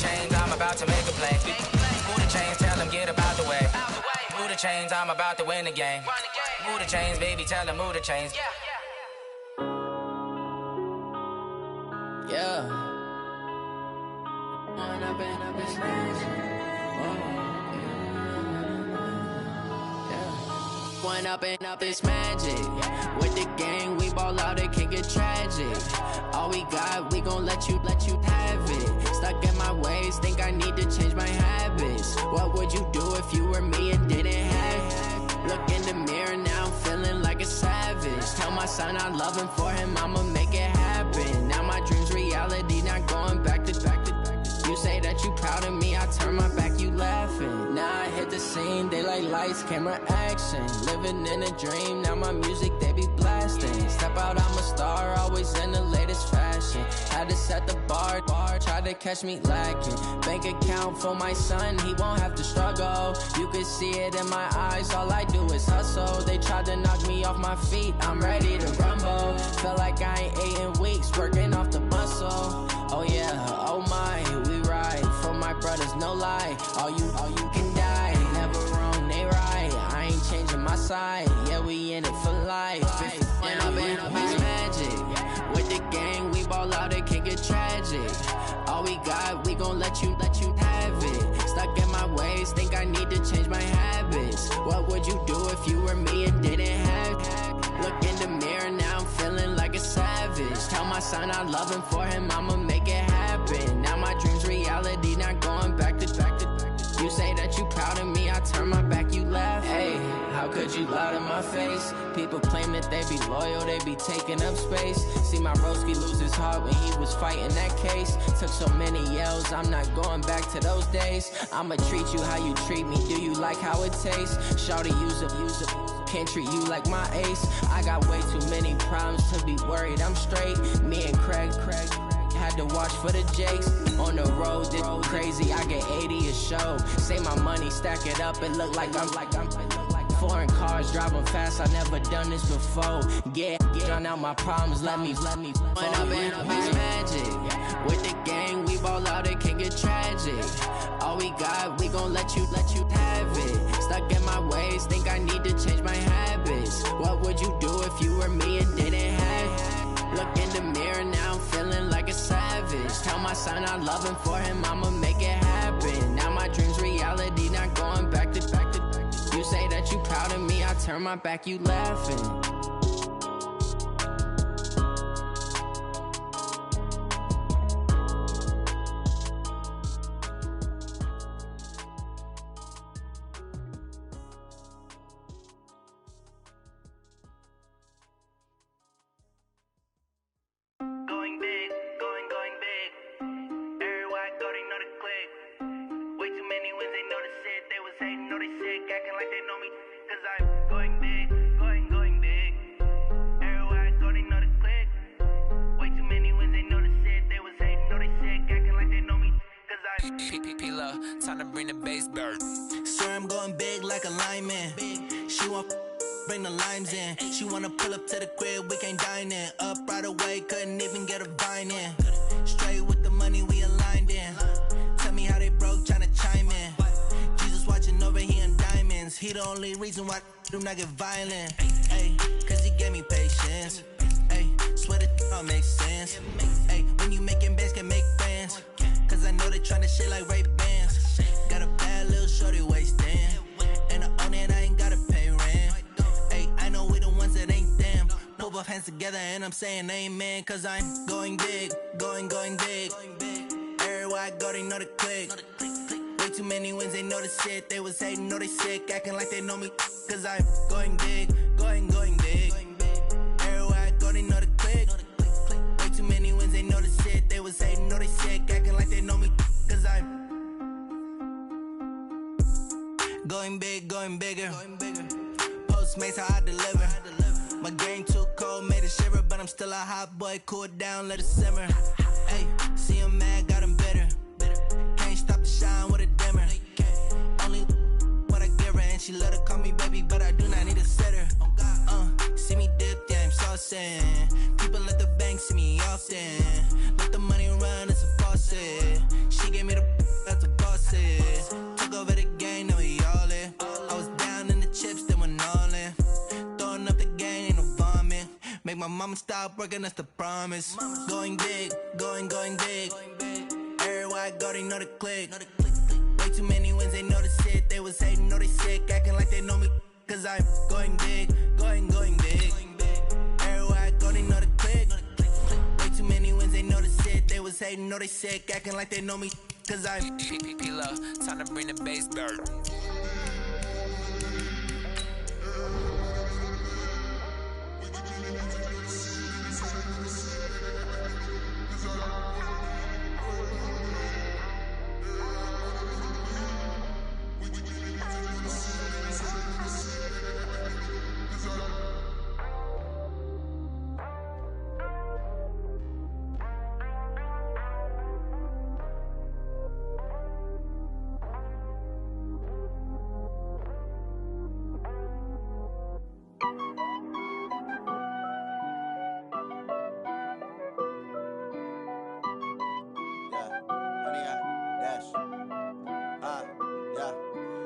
chains, I'm about to make a play. Move the chains, tell them get about the way. Move the chains, I'm about to win the game. Move the chains, baby, tell them move the chains. Yeah. Going up and up this magic. With the gang, we ball out, it can get tragic. All we got, we gon' let you have it. Stuck in my ways, think I need to change my habits. What would you do if you were me and didn't have it? Look in the mirror, now I'm feeling like a savage. Tell my son I love him, for him I'ma make it happen. Now my dream's reality, not going back to. You say that you proud of me, I turn my back, you laughing. Now I hit the scene, daylight lights, camera action. Living in a dream, now my music, they be blasting. Step out, I'm a star, always in the latest fashion. Had to set the bar, try to catch me lacking. Bank account for my son, he won't have to struggle. You can see it in my eyes, all I do is hustle. They tried to knock me off my feet, I'm ready to rumble. Felt like I ain't ate in weeks, working off the muscle. Oh yeah, oh my, we ride for my brothers, no lie. All you can die, never wrong, they right. I ain't changing my side, yeah, we in it for life. When I've been up, it's magic. With the gang, we ball out, it can get tragic. All we got, we gon' let you have it. Stuck in my ways, think I need to change my habits. What would you do if you were me and didn't have it? Look in the mirror, now I'm feeling like a savage. Tell my son I love him, for him I'ma make it happen. Now my dream's reality, not going back to. You say that you proud of me, I turn my back, you laugh. Hey, how could you lie to my face? People claim that they be loyal, they be taking up space. See my broski lose his heart when he was fighting that case. Took so many yells, I'm not going back to those days. I'ma treat you how you treat me, do you like how it tastes? Shawty, use it. Can't treat you like my ace. I got way too many problems to be worried, I'm straight. Me and Craig had to watch for the Jakes. On the road, this crazy, I get 80 a show. Say my money, stack it up, it look like I'm foreign cars, driving fast, I never done this before. Yeah, drown out my problems, let me When I've been up, it's magic. With the gang, we ball out, it can get tragic. All we got, we gon' let you have it. Stuck in my ways, think I need to change my habits. What would you do if you were me and didn't have it? Look in the mirror, now I'm feeling like a savage. Tell my son I love him, for him I'ma make it happen. Now my dream's reality, not going back to. You say that you proud of me, I turn my back, you laughing. Time to bring the bass bird. Swear I'm going big like a lineman. She want bring the limes in. She wanna pull up to the crib, we can't dine in. Up right away, couldn't even get a vine in. Straight with the money we aligned in. Tell me how they broke, tryna chime in. Jesus watching over here in diamonds. He the only reason why do not get violent. Ay, cause he gave me patience. Ay, swear that all makes sense. Ay, when you making bands, can make friends. Cause I know they tryna shit like Ray-Bans. Got a bad little shorty wasting. And I own it, I ain't gotta pay rent. Ay, I know we the ones that ain't them. Move both hands together and I'm saying amen. Cause I'm going big, going big. Everywhere I go, they know the click. Way too many wins, they know the shit. They was hating, know they sick, acting like they know me. Cause I'm going big, going big. Everywhere I go, they know the click. Way too many wins, they know the shit. They was hating, know they sick, acting like they know me. Cause I'm going big, going bigger. Postmates, how I deliver. My game too cold, made it shiver. But I'm still a hot boy, cool it down, let it simmer. Hey, see him mad, got him bitter. Can't stop the shine with a dimmer. Only what I give her, and she let her call me baby, but I do not need a sitter. See me dip, yeah, I'm saucing. People at the bank see me often. Let the money run, it's a faucet. She gave me the mama stop working, that's the promise. Going big, going big. Everywhere I go, they know the click. Way too many wins, they know the shit. They was hating, know they sick, acting like they know me. Cause I'm going big, going big. Everywhere I go, they know the click. Way too many wins, they know the shit. They was hating, know they sick, acting like they know me. Cause I'm P-Love, time to bring the bass back.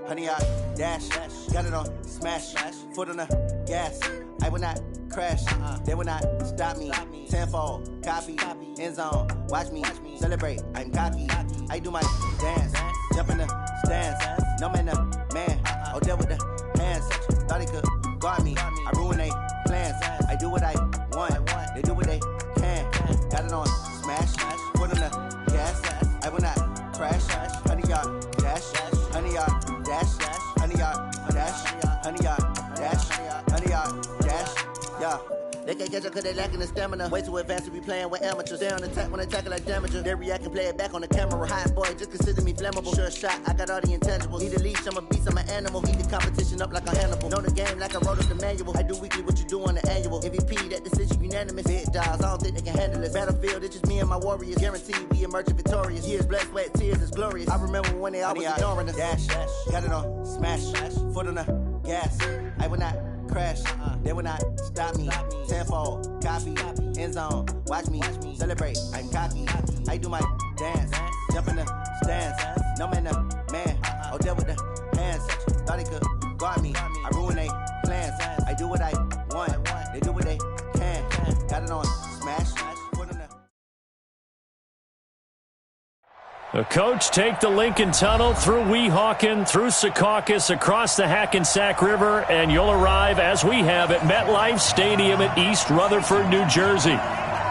Honey, I dash, got it on smash, foot on the gas. I will not crash, they will not stop me. Tenfold, copy, end zone, watch me celebrate. I'm cocky, I do my dance, jump in the stands. No man, the man, oh, deal with the hands. Thought he could guard me, I ruin they plans. I do what I want, they do what they can. Got it on smash, foot on the gas. I will not crash, honey, y'all dash, honey, y'all dash, honey, y'all dash, honey, y'all dash, honey, y'all dash, yeah. They can't catch up cause they lacking the stamina. Way too advanced to be playing with amateurs. They on attack when they tackle like damager. They react and play it back on the camera. Hot boy, just consider me flammable. Sure shot, I got all the intangibles. Need a leash, I'm a beast, I'm an animal. Heat the competition up like a Hannibal. Know the game like I wrote up the manual. I do weekly what you do on the annual. MVP, that decision unanimous. Big dogs, I don't think they can handle it. Battlefield, it's just me and my warriors. Guaranteed we emerging victorious. Years, blood, sweat, tears, it's glorious. I remember when they always ignoring us. Dash, got it on smash, foot on the gas. I will not crash, they will not stop me. Tenfold, copy, end zone, watch me celebrate. I'm cocky, I do my dance, jump in the stands. No man, the man, oh, deal with the hands. Thought he could guard me, I ruin they plans. I do what I want, they do what they can. Got it on smash, put on the. The coach take the Lincoln Tunnel through Weehawken, through Secaucus, across the Hackensack River, and you'll arrive, as we have, at MetLife Stadium at East Rutherford, New Jersey.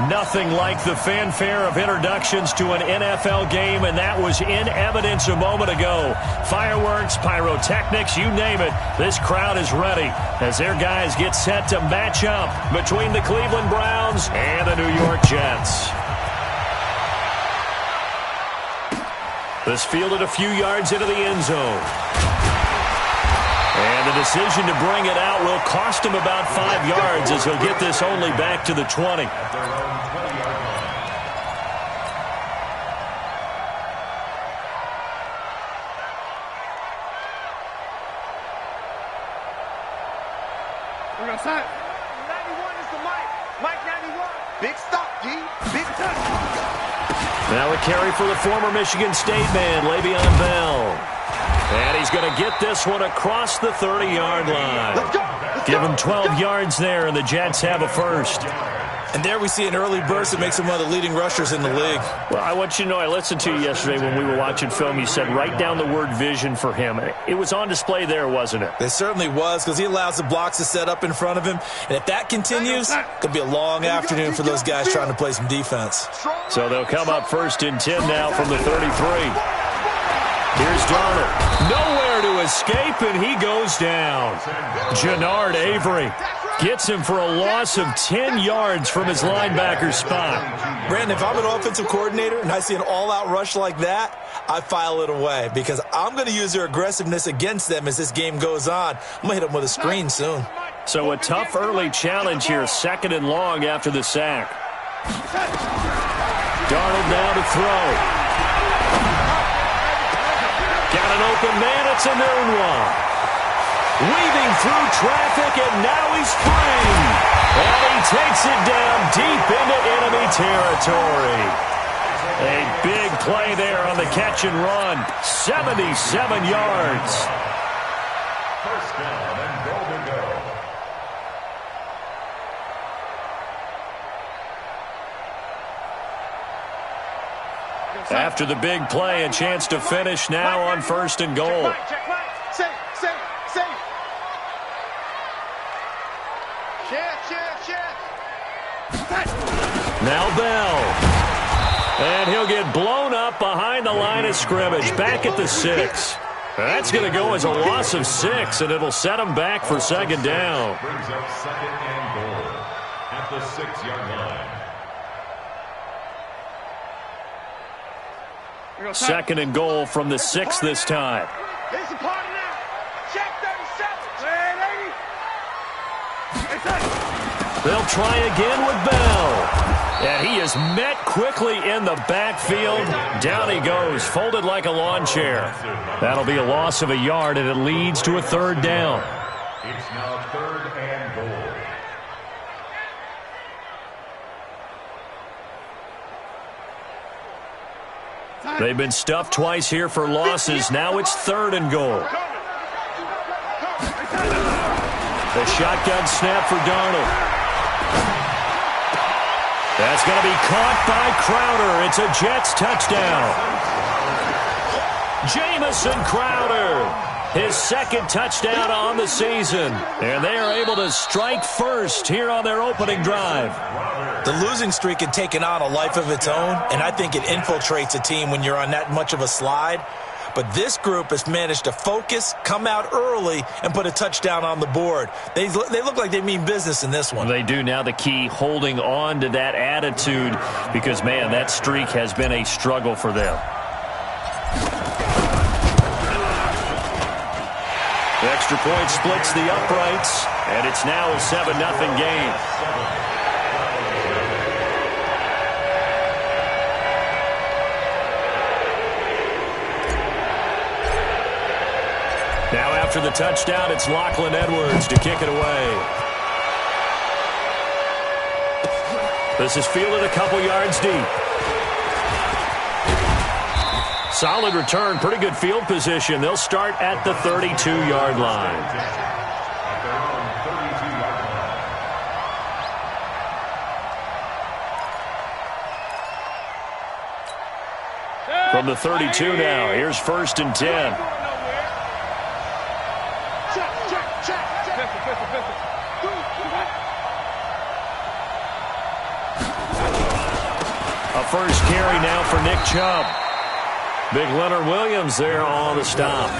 Nothing like the fanfare of introductions to an NFL game, and that was in evidence a moment ago. Fireworks, pyrotechnics, you name it. This crowd is ready as their guys get set to match up between the Cleveland Browns and the New York Jets. This fielded a few yards into the end zone. And the decision to bring it out will cost him about 5 yards as he'll get this only back to the 20. We're going to sign. 91 is the mic. Mike 91. Big stop, G. Big touch. Now a carry for the former Michigan State man, Le'Veon Bell. And he's going to get this one across the 30-yard line. Let's go. Let's Give go. him 12 yards there, and the Jets have a first. And there we see an early burst that makes him one of the leading rushers in the league. Well, I want you to know, I listened to you yesterday when we were watching film. You said write down the word vision for him. It was on display there, wasn't it? It certainly was, because he allows the blocks to set up in front of him. And if that continues, it could be a long afternoon for those guys trying to play some defense. So they'll come up 1st and 10 now from the 33. Here's Darnold. Nowhere to escape, and he goes down. Jannard Avery gets him for a loss of 10 yards from his linebacker spot. Brandon, if I'm an offensive coordinator and I see an all-out rush like that, I file it away because I'm going to use their aggressiveness against them as this game goes on. I'm going to hit them with a screen soon. So a tough early challenge here, 2nd and long after the sack. Darnold now to throw. Got an open man, it's a noon one. Weaving through traffic, and now he's free. And he takes it down deep into enemy territory. A big play there on the catch and run. 77 yards. First down and goal to go. After the big play, a chance to finish now on 1st and goal. Check right. Safe. Share. Now Bell. And he'll get blown up behind the line of scrimmage, back at the 6. That's going to go as a loss of 6, and it'll set him back for 2nd down. Brings up 2nd and goal at the 6-yard line. 2nd and goal from the 6 this time. It's a party now. Check 37. They'll try again with Bell. And he is met quickly in the backfield. Down he goes, folded like a lawn chair. That'll be a loss of a yard, and it leads to a 3rd down. It's now 3rd and goal. They've been stuffed twice here for losses. Now it's 3rd and goal. The shotgun snap for Darnold. That's going to be caught by Crowder. It's a Jets touchdown. Jamison Crowder, his 2nd touchdown on the season. And they are able to strike first here on their opening drive. The losing streak had taken on a life of its own, and I think it infiltrates a team when you're on that much of a slide. But this group has managed to focus, come out early, and put a touchdown on the board. They look like they mean business in this one. They do. Now the key, holding on to that attitude, because, man, that streak has been a struggle for them. The extra point splits the uprights, and it's now a 7-0 game. Now after the touchdown, it's Lachlan Edwards to kick it away. This is fielded a couple yards deep. Solid return, pretty good field position. They'll start at the 32-yard line. From the 32 now, here's 1st and 10. A first carry now for Nick Chubb. Big Leonard Williams there on the stop.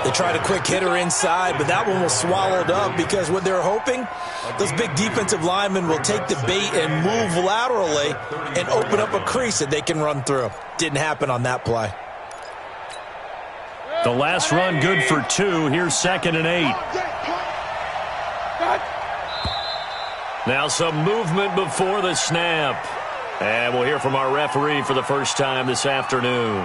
They tried a quick hitter inside, but that one was swallowed up because what they're hoping, those big defensive linemen will take the bait and move laterally and open up a crease that they can run through. Didn't happen on that play. The last run good for 2. Here's 2nd and 8. Now some movement before the snap. And we'll hear from our referee for the first time this afternoon.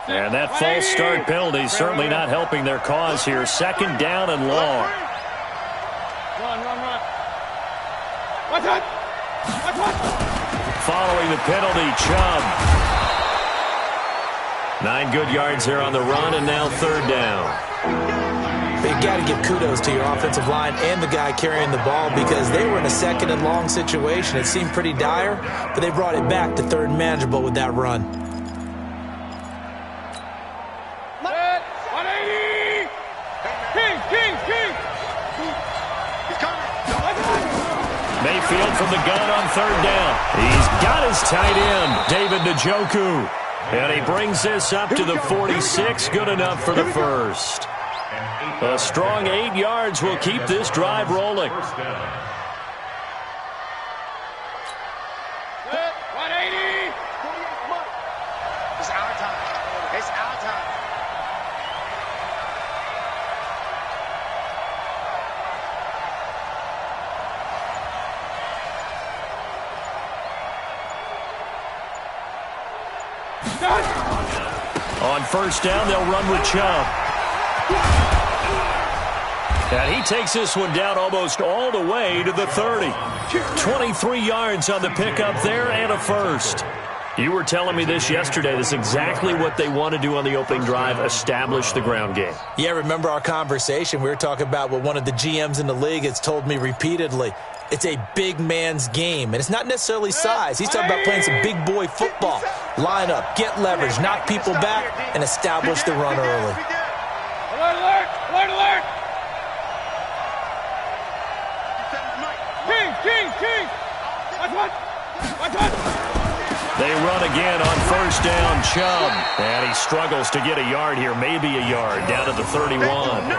And that false start penalty is certainly not helping their cause here. 2nd down and long. Run. Watch out. Following the penalty, Chubb. 9 good yards there on the run, and now 3rd down. But you got to give kudos to your offensive line and the guy carrying the ball because they were in a 2nd and long situation. It seemed pretty dire, but they brought it back to 3rd and manageable with that run. 180! King! He's coming! Mayfield from the gun on 3rd down. He's got his tight end, David Njoku. And he brings this up to the 46, good enough for the first. A strong 8 yards will keep this drive rolling. 180! It's our time. It's our time. On 1st down, they'll run with Chubb. And he takes this one down almost all the way to the 30. 23 yards on the pickup there and a first. You were telling me this yesterday. This is exactly what they want to do on the opening drive, establish the ground game. Yeah, remember our conversation? We were talking about what one of the GMs in the league has told me repeatedly. It's a big man's game, and it's not necessarily size. He's talking about playing some big boy football. Line up, get leverage, knock people back, and establish the run early. Alert, alert, alert, alert! King! Watch one! They run again on first down, Chubb. And he struggles to get a yard here, maybe a yard, down to the 31.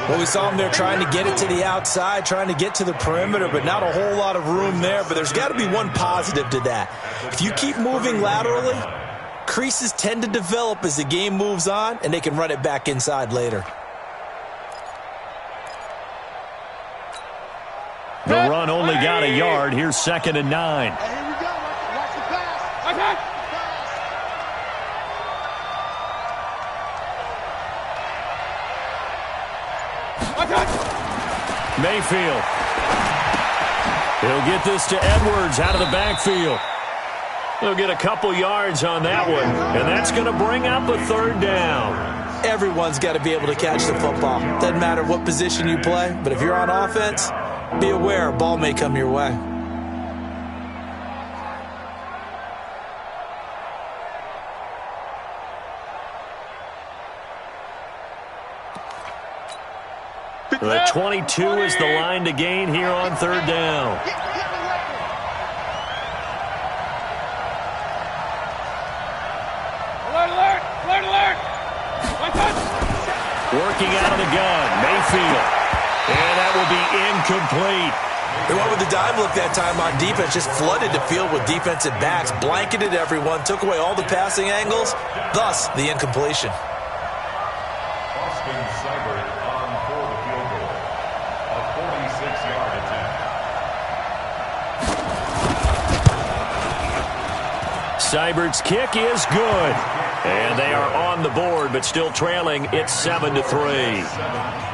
Well, we saw him there trying to get it to the outside, trying to get to the perimeter, but not a whole lot of room there. But there's got to be one positive to that. If you keep moving laterally, creases tend to develop as the game moves on, and they can run it back inside later. The run only got a yard. Here's 2nd and 9. Hey, here we go. Watch the pass. Okay. Mayfield. He'll get this to Edwards out of the backfield. He'll get a couple yards on that one, and that's going to bring up a 3rd down. Everyone's got to be able to catch the football. Doesn't matter what position you play, but if you're on offense, be aware a ball may come your way. The 22 is the line to gain here on 3rd down. Alert, alert, alert! Working out of the gun, Mayfield. And that will be incomplete. They went with the dive look that time on defense, just flooded the field with defensive backs, blanketed everyone, took away all the passing angles, thus the incompletion. Bosstein95's on for the field goal. A 46-yard attempt. Seibert's kick is good. And they are on the board, but still trailing. It's 7-3.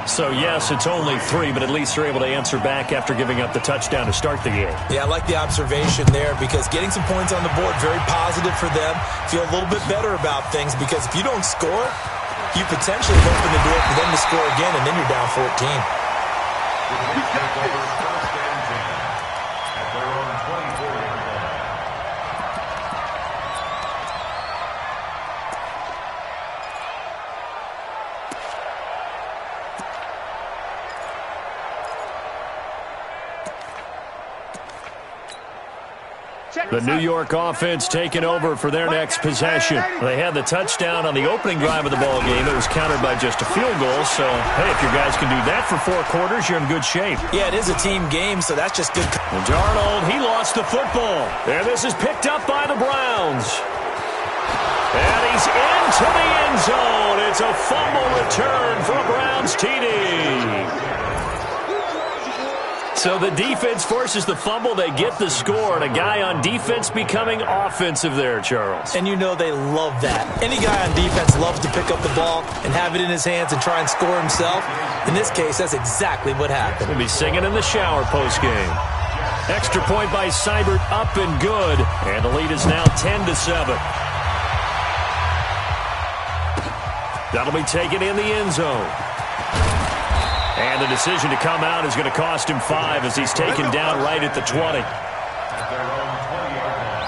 So, yes, it's only 3, but at least they're able to answer back after giving up the touchdown to start the game. Yeah, I like the observation there because getting some points on the board, very positive for them. Feel a little bit better about things because if you don't score, you potentially open the door for them to score again, and then you're down 14. We take over 1st and 10 at their own 24-yard line. The New York offense taking over for their next possession. They had the touchdown on the opening drive of the ball game. It was countered by just a field goal. So, hey, if your guys can do that for 4 quarters, you're in good shape. Yeah, it is a team game, so that's just good. And Darnold, he lost the football. And this is picked up by the Browns. And he's into the end zone. It's a fumble return for a Browns TD. So the defense forces the fumble. They get the score, and a guy on defense becoming offensive there, Charles. And you know they love that. Any guy on defense loves to pick up the ball and have it in his hands and try and score himself. In this case, that's exactly what happened. He'll be singing in the shower postgame. Extra point by Seibert, up and good. And the lead is now 10-7. That'll be taken in the end zone. And the decision to come out is going to cost him 5 as he's taken down right at the 20. At their own 20-yard line.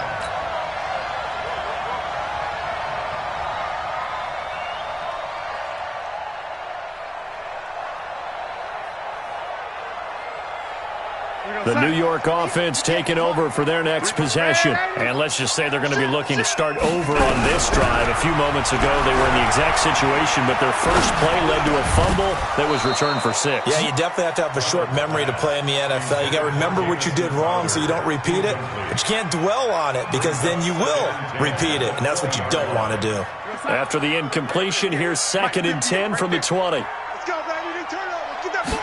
The New York offense taking over for their next possession. And let's just say they're going to be looking to start over on this drive. A few moments ago, they were in the exact situation, but their first play led to a fumble that was returned for 6. Yeah, you definitely have to have a short memory to play in the NFL. You got to remember what you did wrong so you don't repeat it, but you can't dwell on it because then you will repeat it, and that's what you don't want to do. After the incompletion, here's 2nd and 10 from the 20. Let's go, baby. Turnover. Get that ball.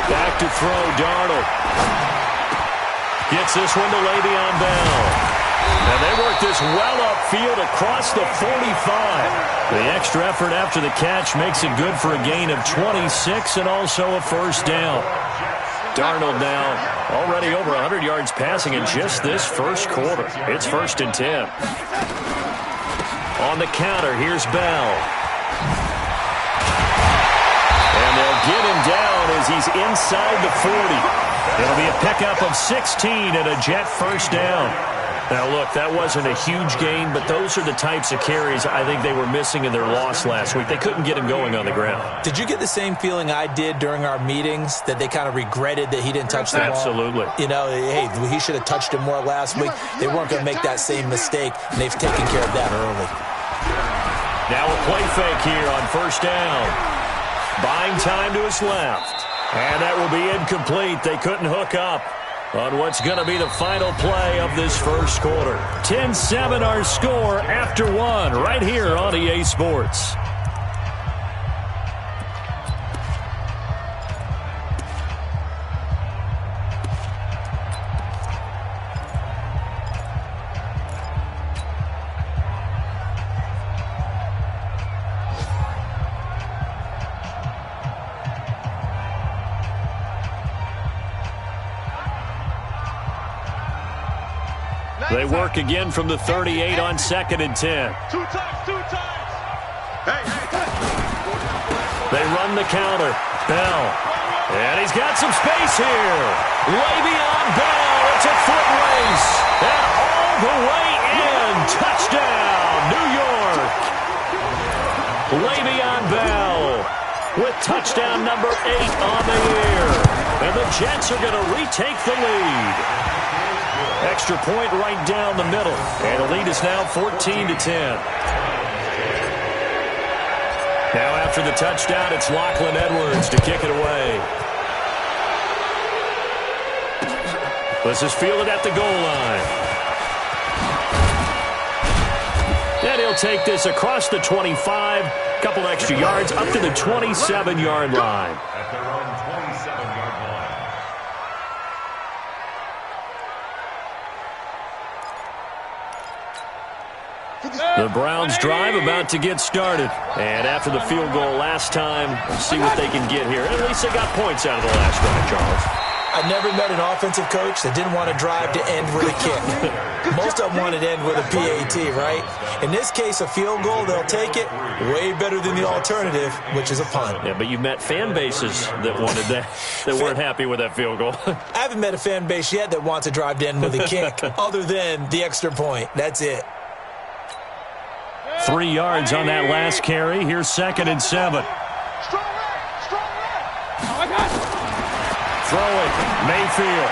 Back to throw, Darnold. Gets this one to Le'Veon Bell. And they work this well upfield across the 45. The extra effort after the catch makes it good for a gain of 26 and also a first down. Darnold now already over 100 yards passing in just this first quarter. It's 1st and 10. On the counter, here's Bell. And they'll get him down as he's inside the 40. It'll be a pickup of 16 and a Jet first down. Now, look, that wasn't a huge gain, but those are the types of carries I think they were missing in their loss last week. They couldn't get him going on the ground. Did you get the same feeling I did during our meetings, that they kind of regretted that he didn't touch the ball? Absolutely. You know, hey, he should have touched him more last week. They weren't going to make that same mistake, and they've taken care of that early. Now a play fake here on 1st down. Buying time to his left. And that will be incomplete. They couldn't hook up on what's going to be the final play of this first quarter. 10-7 our score after 1 right here on EA Sports. They work again from the 38 on 2nd and 10. Two times. Hey. They run the counter. Bell. And he's got some space here. Le'Veon Bell. It's a foot race. And all the way in. Touchdown, New York. Le'Veon Bell with touchdown number 8 on the year. And the Jets are going to retake the lead. Extra point right down the middle. And the lead is now 14-10. Now after the touchdown, it's Lachlan Edwards to kick it away. This is fielded at the goal line. And he'll take this across the 25. Couple extra yards up to the 27-yard line. At their own 27-yard line. The Browns drive about to get started. And after the field goal last time, let's see what they can get here. At least they got points out of the last drive, Charles. I never met an offensive coach that didn't want to drive to end with a kick. Most of them wanted to end with a PAT, right? In this case, a field goal, they'll take it. Way better than the alternative, which is a punt. Yeah, but you've met fan bases that wanted that, that weren't happy with that field goal. I haven't met a fan base yet that wants to drive to end with a kick, other than the extra point. That's it. 3 yards on that last carry. Here's 2nd and 7. Throwing, Mayfield.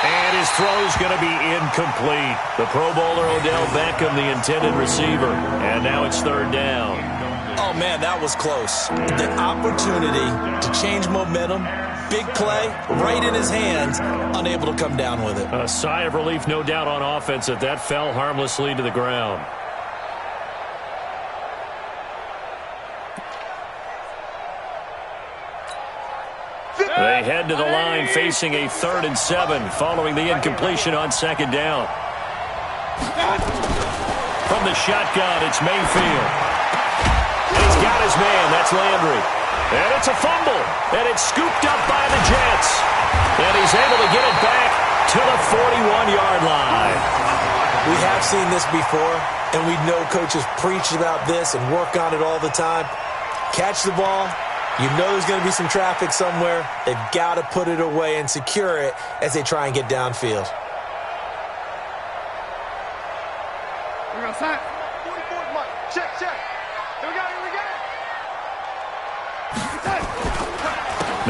And his throw's going to be incomplete. The Pro Bowler Odell Beckham, the intended receiver. And now it's 3rd down. Oh, man, that was close. The opportunity to change momentum, big play, right in his hands, unable to come down with it. A sigh of relief, no doubt, on offense that fell harmlessly to the ground. They head to the line facing a 3rd and 7 following the incompletion on 2nd down. From the shotgun, it's Mayfield. He's got his man. That's Landry. And it's a fumble. And it's scooped up by the Jets. And he's able to get it back to the 41-yard line. We have seen this before, and we know coaches preach about this and work on it all the time. Catch the ball. You know there's going to be some traffic somewhere. They've got to put it away and secure it as they try and get downfield. We're outside. 44 mark. Check. Here we go.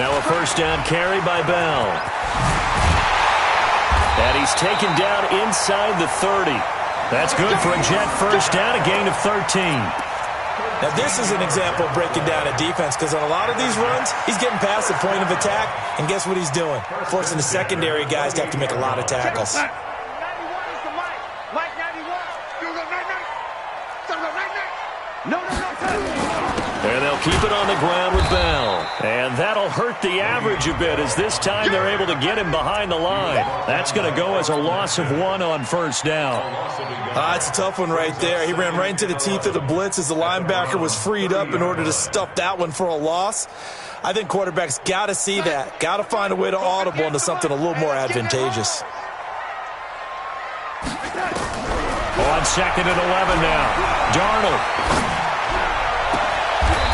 Now a 1st down carry by Bell. And he's taken down inside the 30. That's good for a Jet 1st down, a gain of 13. Now, this is an example of breaking down a defense, because on a lot of these runs, he's getting past the point of attack, and guess what he's doing? Forcing the secondary guys to have to make a lot of tackles. 91 is the Mike. Mike 91. You go 99. No. And they'll keep it on the ground with Bell. And that'll hurt the average a bit, as this time they're able to get him behind the line. That's going to go as a loss of 1 on first down. It's a tough one right there. He ran right into the teeth of the blitz as the linebacker was freed up in order to stuff that one for a loss. I think quarterbacks got to see that. Got to find a way to audible into something a little more advantageous. On 2nd and 11 now. Darnold.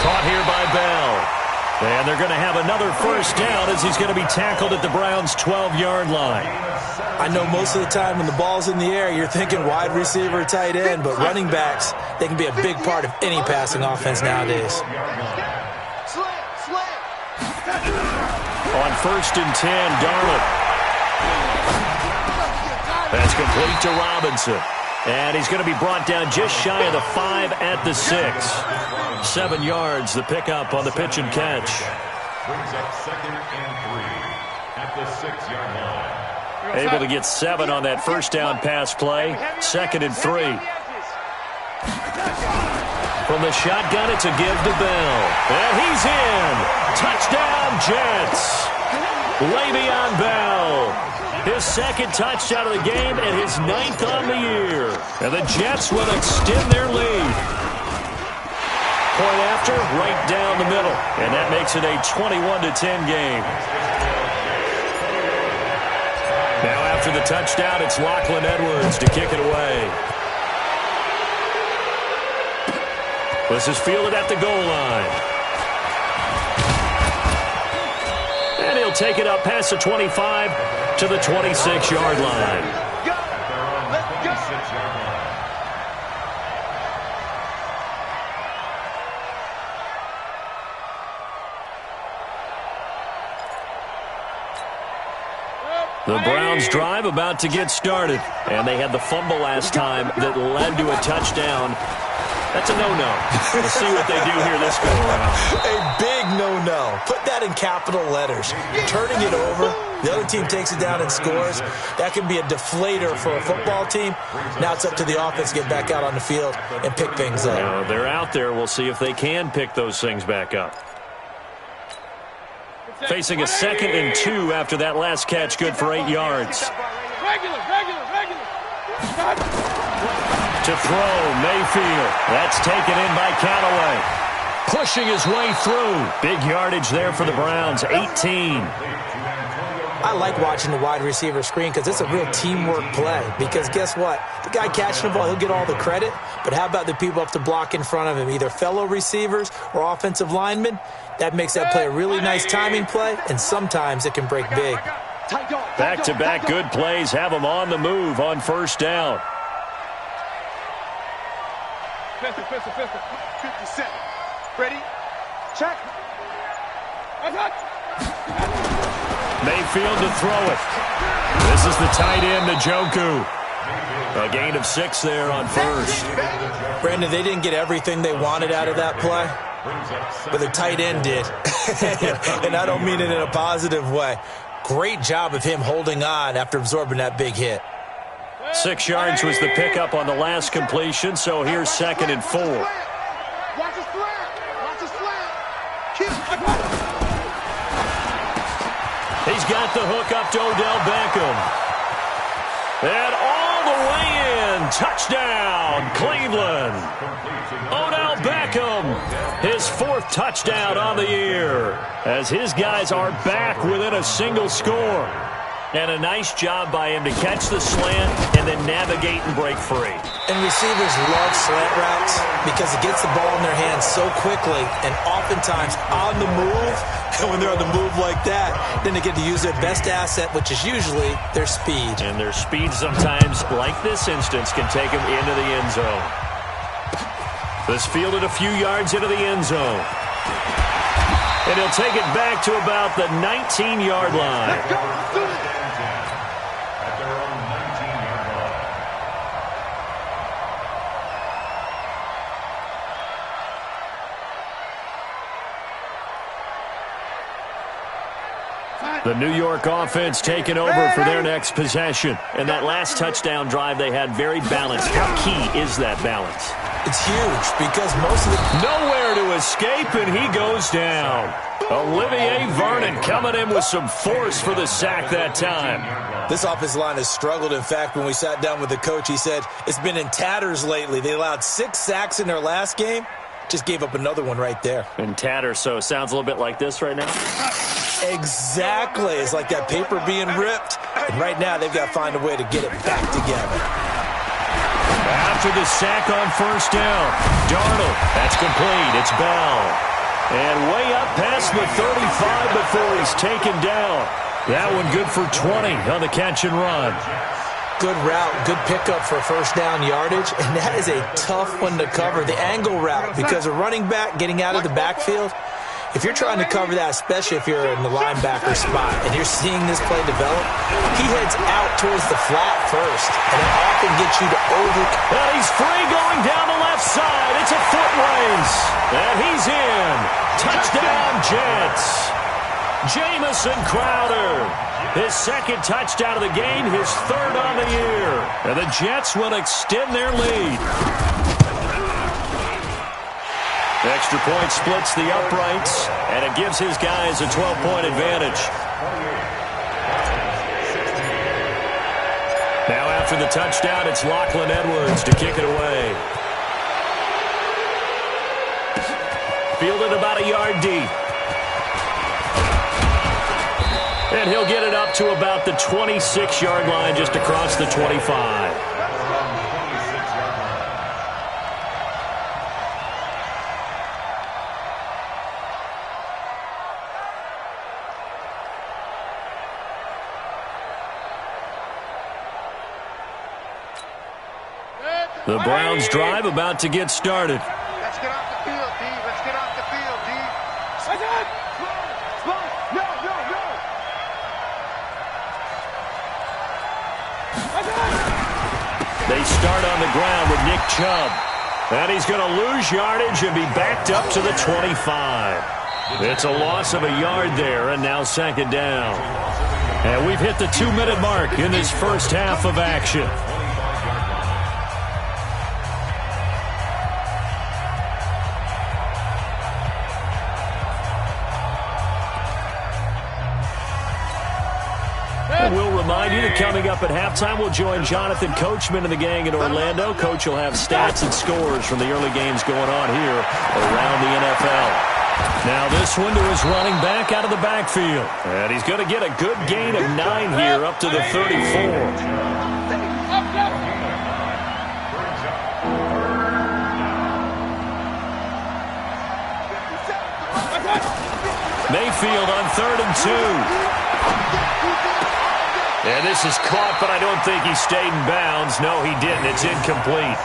Caught here by Bell. And they're going to have another first down as he's going to be tackled at the Browns' 12-yard line. I know most of the time when the ball's in the air, you're thinking wide receiver, tight end, but running backs, they can be a big part of any passing offense nowadays. On 1st and 10, Darnold. That's complete to Robinson. And he's going to be brought down just shy of the 5 at the 6. 7 yards, the pickup on the pitch and catch. Brings up 2nd and 3 at the 6-yard line. Able to get 7 on that first down pass play. 2nd and 3. From the shotgun, it's a give to Bell. And he's in. Touchdown, Jets. Le'Veon Bell. His 2nd touchdown of the game and his 9th on the year. And the Jets will extend their lead. Point after, right down the middle. And that makes it a 21-10 game. Now after the touchdown, it's Lachlan Edwards to kick it away. This is fielded at the goal line. And he'll take it up past the 25 to the 26-yard line. The Browns drive about to get started. And they had the fumble last time that led to a touchdown. That's a no-no. We'll see what they do here this go around. A big no-no. Put that in capital letters. Turning it over, the other team takes it down and scores. That can be a deflator for a football team. Now it's up to the offense to get back out on the field and pick things up. Now, they're out there. We'll see if they can pick those things back up. Facing a 2nd and 2 after that last catch, good for 8 yards. Regular. To throw, Mayfield. That's taken in by Callaway. Pushing his way through. Big yardage there for the Browns, 18. I like watching the wide receiver screen because it's a real teamwork play. Because guess what? The guy catching the ball, he'll get all the credit. But how about the people up to block in front of him, either fellow receivers or offensive linemen? That makes that play a really nice timing play, and sometimes it can break big. Back-to-back good plays have them on the move on first down. Pistol. 57. Ready? Check. Mayfield to throw it. This is the tight end, Njoku. A gain of 6 there on first. Brandon, they didn't get everything they wanted out of that play, but the tight end did. And I don't mean it in a positive way. Great job of him holding on after absorbing that big hit. 6 yards was the pickup on the last completion, so here's 2nd and 4. Watch his flat. He's got the hook up to Odell Beckham. And all the way in. Touchdown, Cleveland. Odell Beckham, his 4th touchdown on the year, as his guys are back within a single score. And a nice job by him to catch the slant and then navigate and break free. And receivers love slant routes because it gets the ball in their hands so quickly and oftentimes on the move. And when they're on the move like that, then they get to use their best asset, which is usually their speed. And their speed sometimes, like this instance, can take them into the end zone. This fielded a few yards into the end zone. And he'll take it back to about the 19-yard line. Let's go. The New York offense taking over for their next possession. And that last touchdown drive they had very balanced. How key is that balance? It's huge because most of the... Nowhere to escape, and he goes down. Olivier Vernon coming in with some force for the sack that time. This offensive line has struggled. In fact, when we sat down with the coach, he said it's been in tatters lately. They allowed 6 sacks in their last game. Just gave up another one right there. In tatters, so it sounds a little bit like this right now? Exactly. It's like that paper being ripped. And right now, they've got to find a way to get it back together. After the sack on first down, Darnold. That's complete. It's Bell. And way up past the 35 before he's taken down. That one good for 20 on the catch and run. Good route, good pickup for first down yardage, and that is a tough one to cover, the angle route, because a running back getting out of the backfield, if you're trying to cover that, especially if you're in the linebacker spot, and you're seeing this play develop, he heads out towards the flat first, and it often gets you to over... And he's free going down the left side. It's a foot race, and he's in. Touchdown, Jets. Jamison Crowder. His second touchdown of the game, his third on the year. And the Jets will extend their lead. The extra point splits the uprights, and it gives his guys a 12-point advantage. Now after the touchdown, it's Lachlan Edwards to kick it away. Fielded about a yard deep. And he'll get it up to about the 26-yard line, just across the 25. The Browns drive about to get started. Let's get off the field, D. Let's get off the field, D. They start on the ground with Nick Chubb. And he's going to lose yardage and be backed up to the 25. It's a loss of a yard there, and now second down. And we've hit the 2-minute mark in this first half of action. And we'll remind you that coming up at halftime, we'll join Jonathan Coachman and the gang in Orlando. Coach will have stats and scores from the early games going on here around the NFL. Now this one to his running back out of the backfield. And he's going to get a good gain of 9 here up to the 34. Mayfield on 3rd and 2. And this is caught, but I don't think he stayed in bounds. No, he didn't. It's incomplete.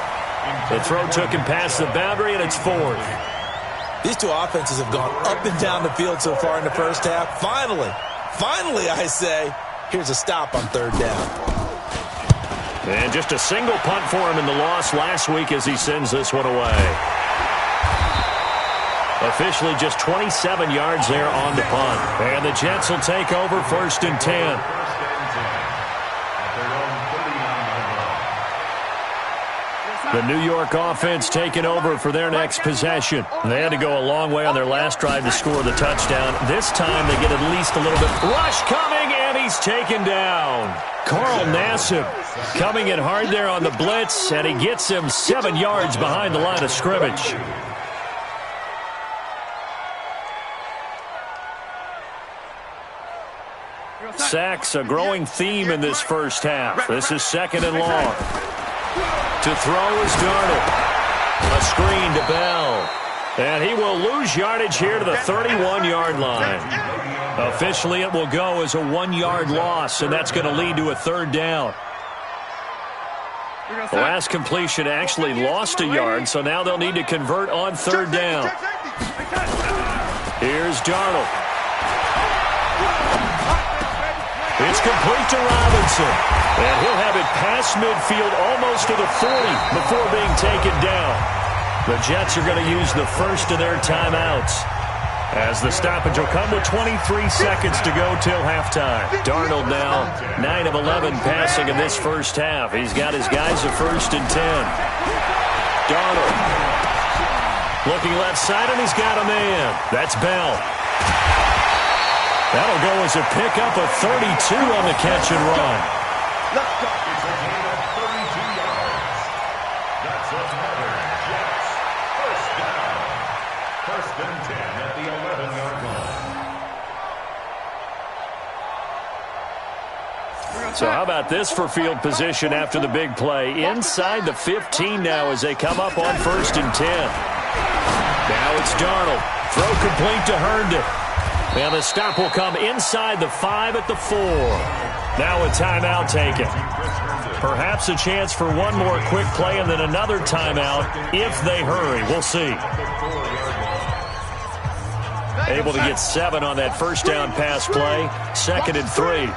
The throw took him past the boundary, and it's 4th. These two offenses have gone up and down the field so far in the first half. Finally, I say, here's a stop on 3rd down. And just a single punt for him in the loss last week as he sends this one away. Officially just 27 yards there on the punt. And the Jets will take over 1st and 10. The New York offense taking over for their next possession. They had to go a long way on their last drive to score the touchdown. This time they get at least a little bit. Rush coming, and he's taken down. Carl Nassib coming in hard there on the blitz, and he gets him 7 yards behind the line of scrimmage. Sacks, a growing theme in this first half. This is 2nd and long. To throw is Darnold. A screen to Bell. And he will lose yardage here to the 31-yard line. Officially, it will go as a 1-yard loss, and that's going to lead to a 3rd down. The last completion actually lost a yard, so now they'll need to convert on 3rd down. Here's Darnold. It's complete to Robinson. And he'll have it past midfield almost to the 40 before being taken down. The Jets are going to use the first of their timeouts, as the stoppage will come with 23 seconds to go till halftime. Darnold now 9 of 11 passing in this first half. He's got his guys at 1st and 10. Darnold looking left side, and he's got a man. That's Bell. That'll go as a pickup of 32 on the catch and run. It's a gain of 32 yards. That's another Jets first down. First and 10 at the 11-yard line. So how about this for field position after the big play? Inside the 15 now as they come up on 1st and 10. Now it's Darnold. Throw complete to Herndon. And the stop will come inside the 5 at the 4. Now a timeout taken. Perhaps a chance for one more quick play and then another timeout if they hurry. We'll see. Able to get 7 on that first down pass play. 2nd and 3.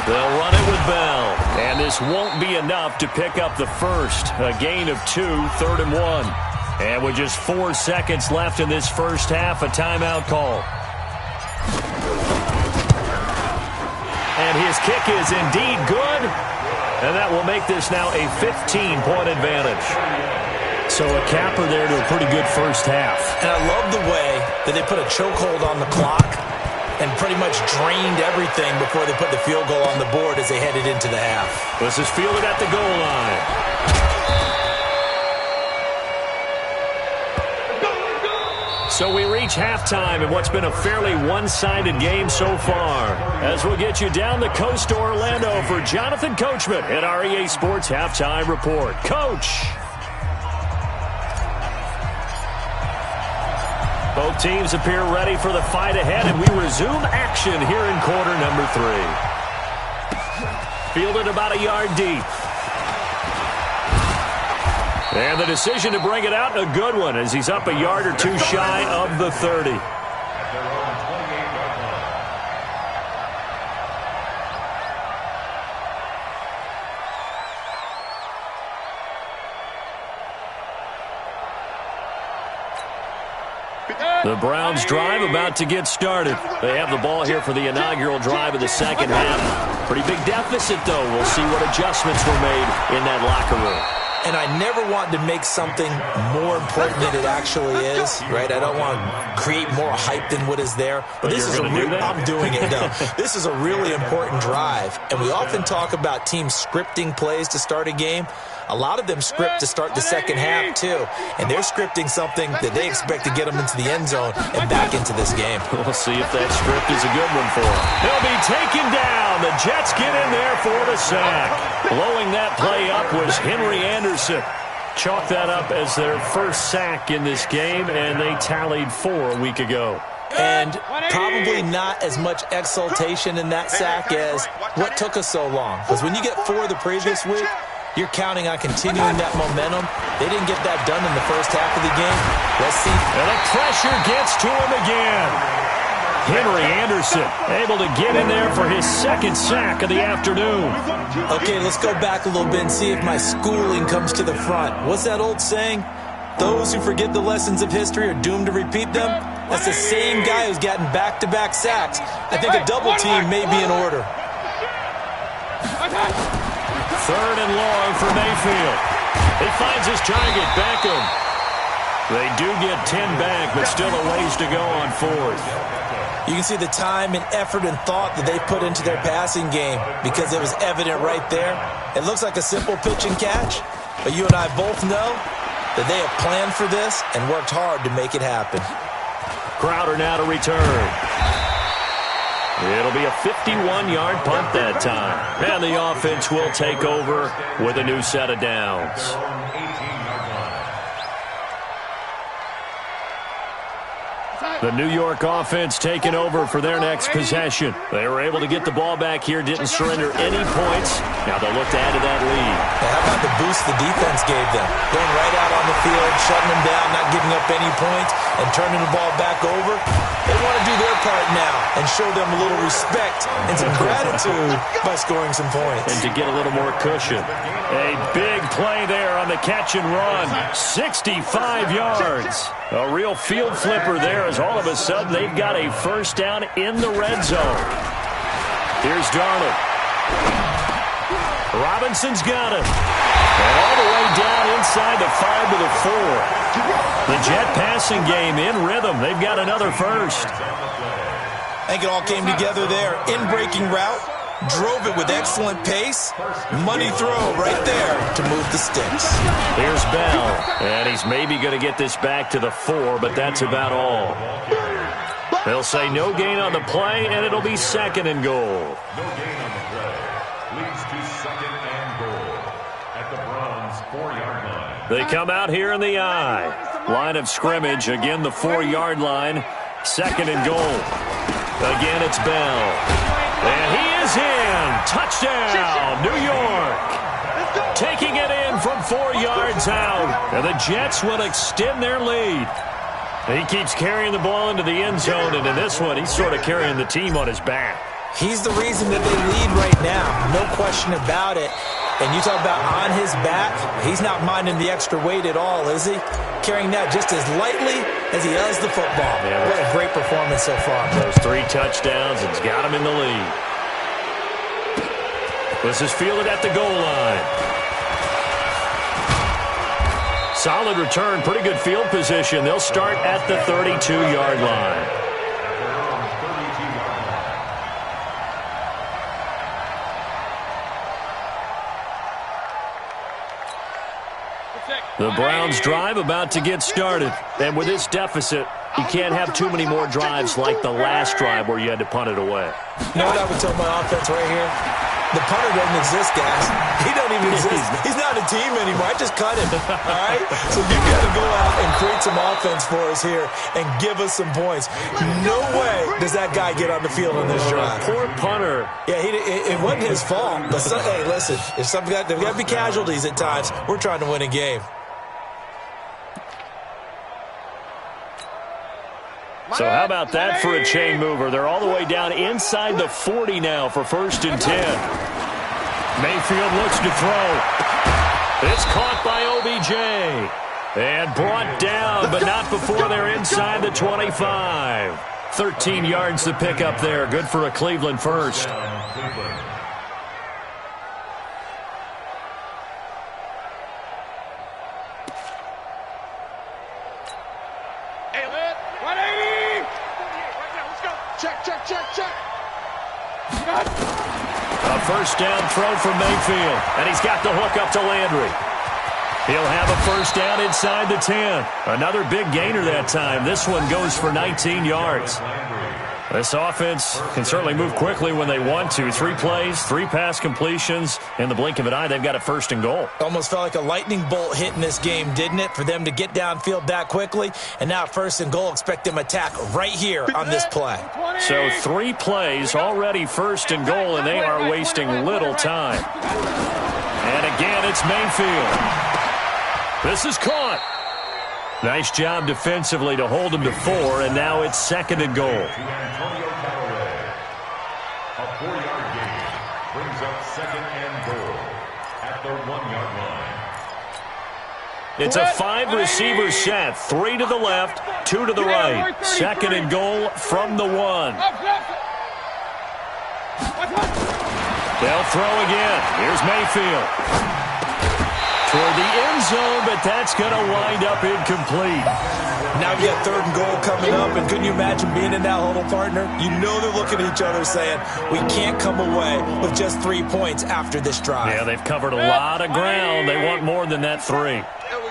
They'll run it with Bell. And this won't be enough to pick up the first. A gain of 2, 3rd and 1. And with just 4 seconds left in this first half, a timeout call. And his kick is indeed good. And that will make this now a 15-point advantage. So a capper there to a pretty good first half. And I love the way that they put a chokehold on the clock and pretty much drained everything before they put the field goal on the board as they headed into the half. This is fielded at the goal line. So we reach halftime in what's been a fairly one-sided game so far. As we'll get you down the coast to Orlando for Jonathan Coachman at our EA Sports Halftime Report. Coach! Both teams appear ready for the fight ahead, and we resume action here in quarter number 3. Fielded about a yard deep. And the decision to bring it out, a good one, as he's up a yard or 2 shy of the 30. The Browns drive about to get started. They have the ball here for the inaugural drive of the second half. Pretty big deficit, though. We'll see what adjustments were made in that locker room. And I never want to make something more important than it actually is, right? I don't want to create more hype than what is there. But this is I'm doing it, no. This is a really important drive. And we often talk about teams scripting plays to start a game. A lot of them script to start the second half, too. And they're scripting something that they expect to get them into the end zone and back into this game. We'll see if that script is a good one for them. They'll be taken down. The Jets get in there for the sack. Blowing that play up was Henry Anderson. Chalk that up as their first sack in this game, and they tallied 4 a week ago. And probably not as much exultation in that sack as what took us so long. Because when you get 4 the previous week, you're counting on continuing that momentum. They didn't get that done in the first half of the game. Let's see. And the pressure gets to him again. Henry Anderson able to get in there for his 2nd sack of the afternoon. Okay, let's go back a little bit and see if my schooling comes to the front. What's that old saying? Those who forget the lessons of history are doomed to repeat them. That's the same guy who's gotten back-to-back sacks. I think a double team may be in order. 3rd and long for Mayfield. He finds his target, Beckham. They do get 10 back, but still a ways to go on 4th. You can see the time and effort and thought that they put into their passing game because it was evident right there. It looks like a simple pitch and catch, but you and I both know that they have planned for this and worked hard to make it happen. Crowder now to return. It'll be a 51-yard punt that time. And the offense will take over with a new set of downs. The New York offense taking over for their next possession. They were able to get the ball back here, didn't surrender any points. Now they'll look to add to that lead. How about the boost the defense gave them? Going right out on the field, shutting them down, not giving up any points, and turning the ball back over. They want to do their part now and show them a little respect and some gratitude by scoring some points. And to get a little more cushion. A big play there on the catch and run. 65 yards. A real field flipper there as all of a sudden they've got a first down in the red zone. Here's Darnold. Robinson's got it. And all the way down inside the 5 to the 4. The Jet passing game in rhythm. They've got another first. I think it all came together there. In-breaking route. Drove it with excellent pace. Money throw right there to move the sticks. Here's Bell. And he's maybe going to get this back to the 4, but that's about all. They'll say no gain on the play, and it'll be 2nd and goal. No gain on the play. Leads to 2nd and goal at the Browns' 4-yard line. They come out here in the I. Line of scrimmage. Again, the 4-yard line. 2nd and goal. Again, it's Bell. And he is in. Touchdown, New York. Taking it in from 4 yards out. And the Jets will extend their lead. He keeps carrying the ball into the end zone, and in this one, he's sort of carrying the team on his back. He's the reason that they lead right now. No question about it. And you talk about on his back, he's not minding the extra weight at all, is he? Carrying that just as lightly as he does the football. Yeah, what a great performance so far. Those 3 touchdowns, it's got him in the lead. This is fielded at the goal line. Solid return, pretty good field position. They'll start at the 32-yard line. The Browns drive about to get started. And with this deficit, you can't have too many more drives like the last drive where you had to punt it away. You know what I would tell my offense right here? The punter doesn't exist, guys. He doesn't even exist. He's not a team anymore. I just cut him. All right? So you've got to go out and create some offense for us here and give us some points. No way does that guy get on the field in this drive. Poor punter. Yeah, it wasn't his fault. But hey, listen, if there's got to be casualties at times. We're trying to win a game. So how about that for a chain mover? They're all the way down inside the 40 now for 1st and 10. Mayfield looks to throw. It's caught by OBJ. And brought down, but not before they're inside the 25. 13 yards to pick up there. Good for a Cleveland first. A first down throw from Mayfield, and he's got the hook up to Landry. He'll have a first down inside the 10. Another big gainer that time. This one goes for 19 yards. This offense can certainly move quickly when they want to. 3 plays, 3 pass completions. In the blink of an eye, they've got a 1st and goal. Almost felt like a lightning bolt hit in this game, didn't it? For them to get downfield that quickly. And now 1st and goal, expect them to attack right here on this play. So 3 plays, already 1st and goal, and they are wasting little time. And again, it's Mayfield. This is caught. Nice job defensively to hold him to 4, and now it's 2nd and goal. A 4-yard gain brings up 2nd and goal at the 1-yard line. It's a 5-receiver set. 3 to the left, 2 to the right. 2nd and goal from the 1. They'll throw again. Here's Mayfield. Toward the end zone, but that's going to wind up incomplete. Now we got 3rd and goal coming up, and couldn't you imagine being in that huddle, partner? You know they're looking at each other saying, we can't come away with just 3 points after this drive. Yeah, they've covered a lot of ground. They want more than that 3.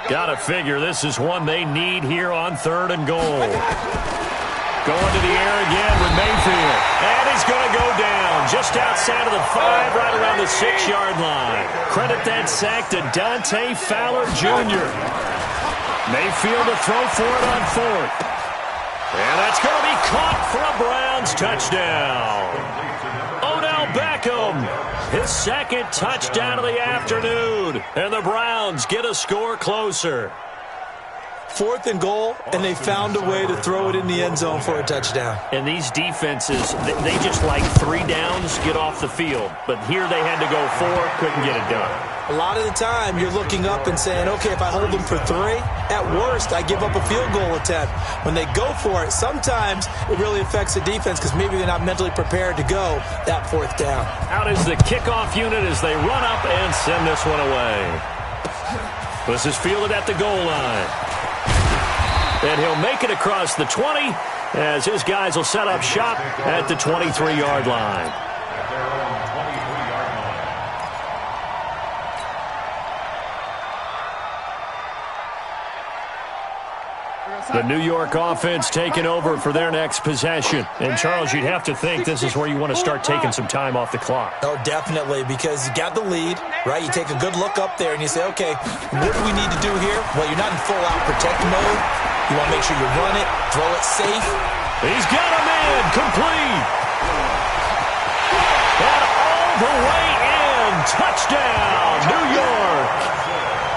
Got to figure this is one they need here on 3rd and goal. Going to the air again with Mayfield. And he's going to go down just outside of the 5, right around the 6-yard line. Credit that sack to Dante Fowler Jr. Mayfield to throw for it on 4th. And that's going to be caught for a Browns touchdown. Odell Beckham, his 2nd touchdown of the afternoon. And the Browns get a score closer. 4th and goal, and they found a way to throw it in the end zone for a touchdown. And these defenses, they just like 3 downs, get off the field. But here they had to go 4, couldn't get it done. A lot of the time, you're looking up and saying, okay, if I hold them for 3, at worst, I give up a field goal attempt. When they go for it, sometimes it really affects the defense because maybe they're not mentally prepared to go that 4th down. Out is the kickoff unit as they run up and send this one away. This is fielded at the goal line. And he'll make it across the 20 as his guys will set up shop at the 23-yard line. At their own 23-yard line. The New York offense taking over for their next possession. And, Charles, you'd have to think this is where you want to start taking some time off the clock. Oh, definitely, because you got the lead, right? You take a good look up there and you say, okay, what do we need to do here? Well, you're not in full-out protect mode. You want to make sure you run it, throw it safe. He's got him in, complete. And all the way in, touchdown, New York.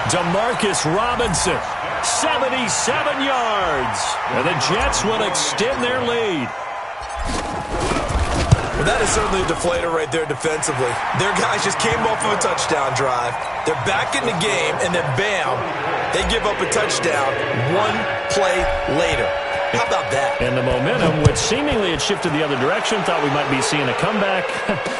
Demarcus Robinson, 77 yards. And the Jets will extend their lead. Well, that is certainly a deflator right there defensively. Their guys just came off of a touchdown drive. They're back in the game, and then bam, they give up a touchdown 1 play later. How about that? And the momentum, which seemingly had shifted the other direction, thought we might be seeing a comeback.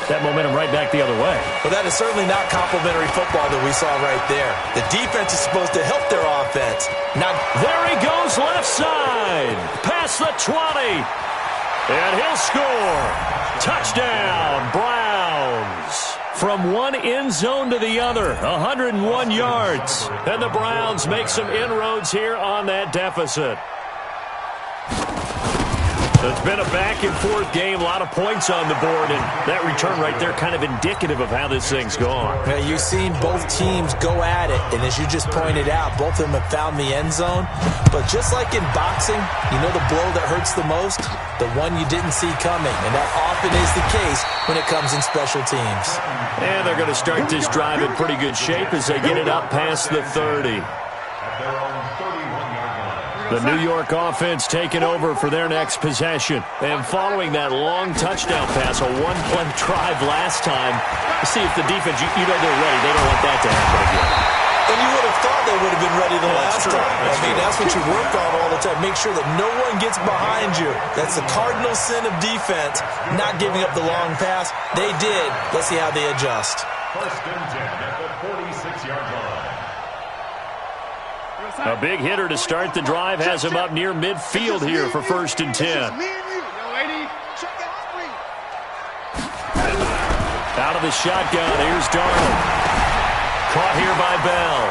That momentum right back the other way. Well, that is certainly not complimentary football that we saw right there. The defense is supposed to help their offense. There he goes left side. Past the 20. And he'll score. Touchdown, Browns. From one end zone to the other, 101 yards. And the Browns make some inroads here on that deficit. It's been a back-and-forth game, a lot of points on the board, and that return right there kind of indicative of how this thing's gone. Yeah, you've seen both teams go at it, and as you just pointed out, both of them have found the end zone. But just like in boxing, you know the blow that hurts the most? The one you didn't see coming, and that often is the case when it comes in special teams. And they're going to start this drive in pretty good shape as they get it up past the 30. At their own 31-yard line. The New York offense taking over for their next possession. And following that long touchdown pass, a one-play drive last time, see if the defense, you know they're ready. They don't want that to happen again. And you would have thought they would have been ready the last time. That's what you work on all the time. Make sure that no one gets behind you. That's the cardinal sin of defense, not giving up the long pass. They did. Let's see how they adjust. 1st and 10 at the 46-yard line. A big hitter to start the drive has him up near midfield here for 1st and 10. Out of the shotgun, here's Darnold. Caught here by Bell.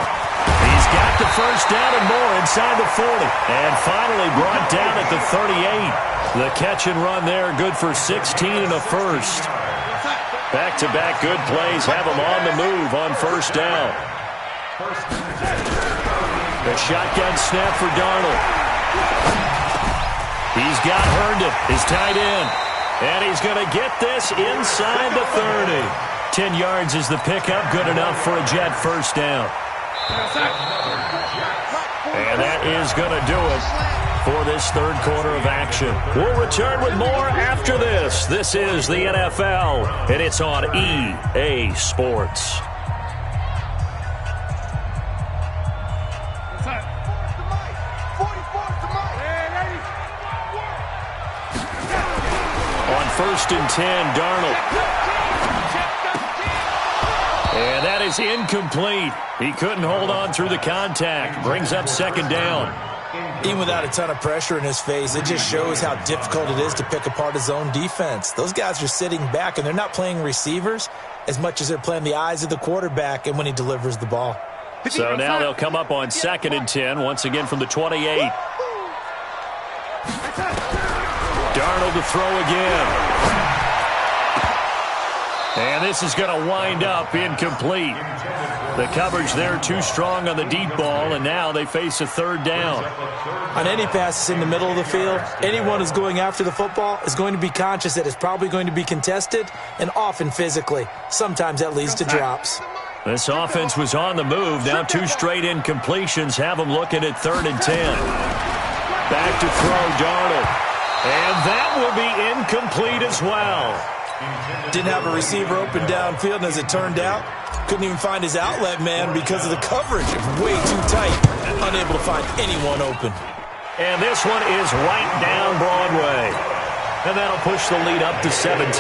He's got the 1st down and more inside the 40. And finally brought down at the 38. The catch and run there, good for 16 and a 1st. Back-to-back good plays have him on the move on 1st down. The shotgun snap for Darnold. He's got Herndon, his tight end. And he's going to get this inside the 30. 10 yards is the pickup, good enough for a Jet 1st down. And that is going to do it for this 3rd quarter of action. We'll return with more after this. This is the NFL, and it's on EA Sports. On 1st and 10, Darnold. And that is incomplete. He couldn't hold on through the contact. Brings up 2nd down. Even without a ton of pressure in his face, it just shows how difficult it is to pick apart his own defense. Those guys are sitting back, and they're not playing receivers as much as they're playing the eyes of the quarterback and when he delivers the ball. So now they'll come up on 2nd and 10, once again from the 28. Darnold to throw again. And this is going to wind up incomplete. The coverage there too strong on the deep ball, and now they face a 3rd down. On any passes in the middle of the field, anyone who's going after the football is going to be conscious that it's probably going to be contested, and often physically. Sometimes that leads to drops. This offense was on the move. Now 2 straight incompletions have them looking at 3rd and 10. Back to throw, Darnold. And that will be incomplete as well. Didn't have a receiver open downfield, and as it turned out, couldn't even find his outlet man because of the coverage. Way too tight. Unable to find anyone open. And this one is right down Broadway. And that'll push the lead up to 17.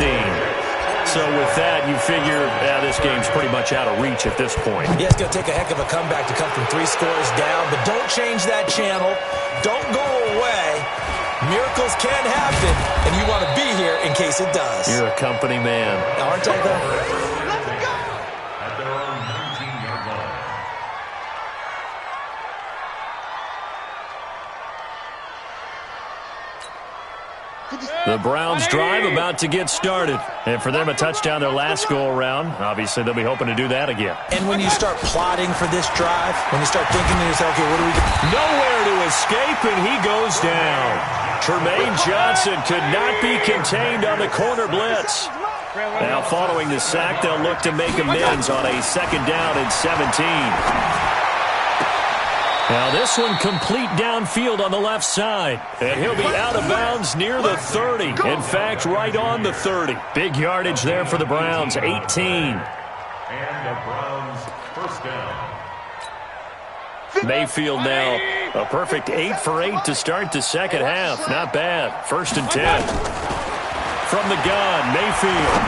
So with that, you figure this game's pretty much out of reach at this point. Yeah, it's going to take a heck of a comeback to come from 3 scores down, but don't change that channel. Don't go away. Miracles can happen, and you want to be here in case it does. You're a company man. Aren't I, though? Let's go! At their own 19-yard line. The Browns drive about to get started. And for them, a touchdown their last go-around. Obviously, they'll be hoping to do that again. And when you start plotting for this drive, when you start thinking to yourself, okay, what do we do? Nowhere to escape, and he goes down. Tremaine Johnson could not be contained on the corner blitz. Now, following the sack, they'll look to make amends on a 2nd down and 17. Now this one complete downfield on the left side. And he'll be out of bounds near the 30. In fact, right on the 30. Big yardage there for the Browns, 18. And the Browns first down. Mayfield now a perfect 8 for 8 to start the second half. Not bad. 1st and 10. From the gun, Mayfield.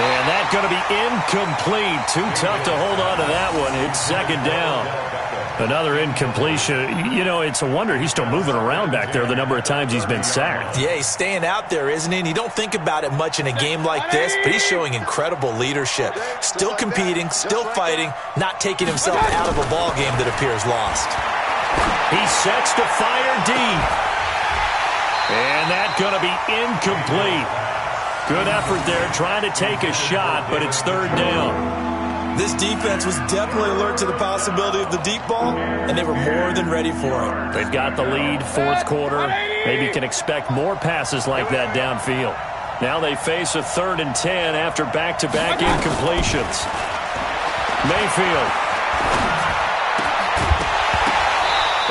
And that's going to be incomplete. Too tough to hold on to that one. It's 2nd down. Another incompletion. You know, it's a wonder he's still moving around back there the number of times he's been sacked. Yeah, he's staying out there, isn't he? And you don't think about it much in a game like this, but he's showing incredible leadership. Still competing, still fighting, not taking himself out of a ball game that appears lost. He sets to fire deep. And that's going to be incomplete. Good effort there, trying to take a shot, but it's 3rd down. This defense was definitely alert to the possibility of the deep ball, and they were more than ready for it. They've got the lead, 4th quarter. Maybe can expect more passes like that downfield. Now they face a 3rd and 10 after back-to-back incompletions. Mayfield.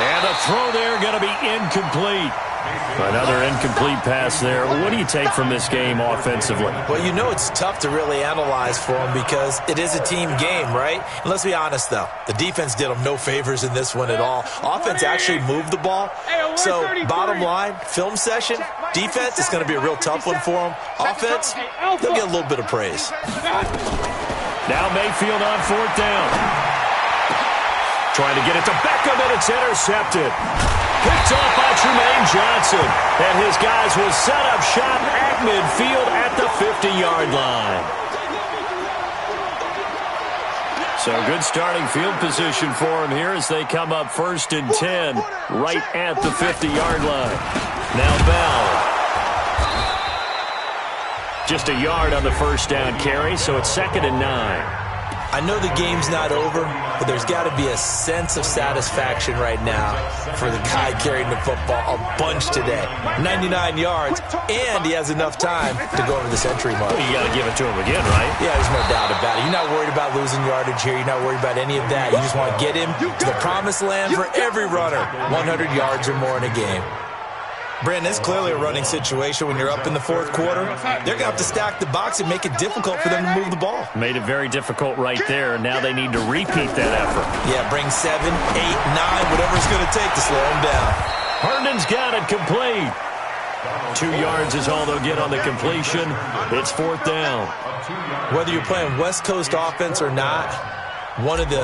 And the throw there going to be incomplete. Another incomplete pass there. What do you take from this game offensively? Well, you know it's tough to really analyze for them because it is a team game, right? And let's be honest, though. The defense did them no favors in this one at all. Offense actually moved the ball. So, bottom line, film session, defense is going to be a real tough one for them. Offense, they'll get a little bit of praise. Now Mayfield on 4th down. Trying to get it to Beckham, and it's intercepted. Picked off by Tremaine Johnson. And his guys will set up shop at midfield at the 50-yard line. So good starting field position for him here as they come up 1st and 10 right at the 50-yard line. Now Bell. Just a yard on the 1st down carry, so it's 2nd and 9. I know the game's not over, but there's got to be a sense of satisfaction right now for the guy carrying the football a bunch today. 99 yards, and he has enough time to go over the century mark. Well, you got to give it to him again, right? Yeah, there's no doubt about it. You're not worried about losing yardage here. You're not worried about any of that. You just want to get him to the promised land for every runner, 100 yards or more in a game. Brandon, it's clearly a running situation when you're up in the 4th quarter. They're going to have to stack the box and make it difficult for them to move the ball. Made it very difficult right there. Now they need to repeat that effort. Yeah, bring 7, 8, 9, whatever it's going to take to slow them down. Herndon's got it complete. 2 yards is all they'll get on the completion. It's 4th down. Whether you're playing West Coast offense or not, one of the